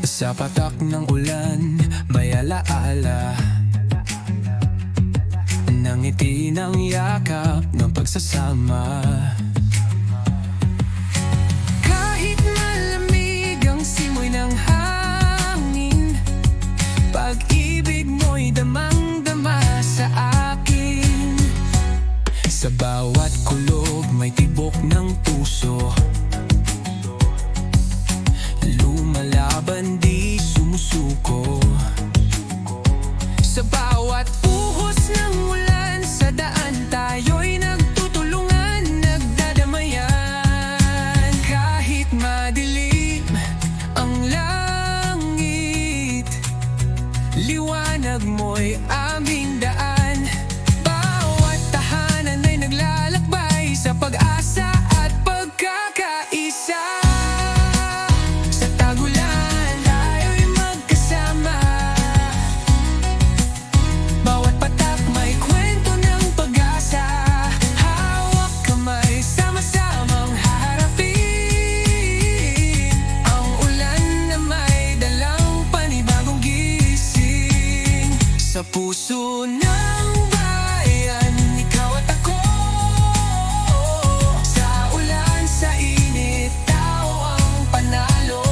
Sa patak ng ulan, may alaala ng ngiti ng yakap ng pagsasama. Kahit malamig ang simoy ng hangin, pag-ibig mo'y damang-dama sa akin. Sa bawat kulog may tibok ng puso, lumalaban di sumusuko. Sa bawat uhos ng ulan sa daan, tayo'y nagtutulungan, nagdadamayan. Kahit madilim ang langit, liwanag mo'y aming daan. Bawat tahanan ay naglalakbay sa pag-asa at pagkakaisa. Sa puso ng bayan, ikaw at ako. Sa ulan, sa init, tao ang panalo.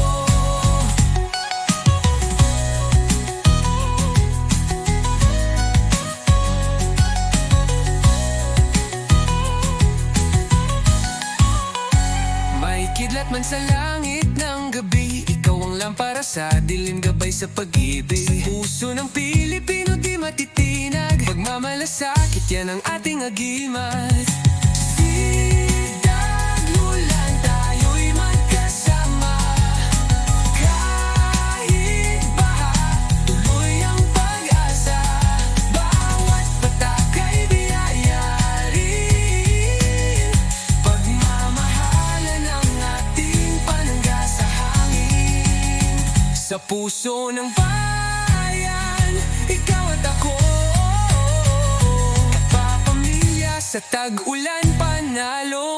May kidlat man sa langit ng gabi, ikaw ang lampara sa dilim, gabay sa pag-ibig. Sa puso ng Pilipino di matitinag, pagmamalasakit yan ang ating agimat. Sidag-ulan, tayo'y magkasama. Kahit baha, tuloy ang pag-asa. Bawat patak ay biyaya rin, pagmamahalan ang ating panangga sa hangin. Sa puso ng bayan, ikaw at ako. Kapamilya sa tag-ulan, panalo.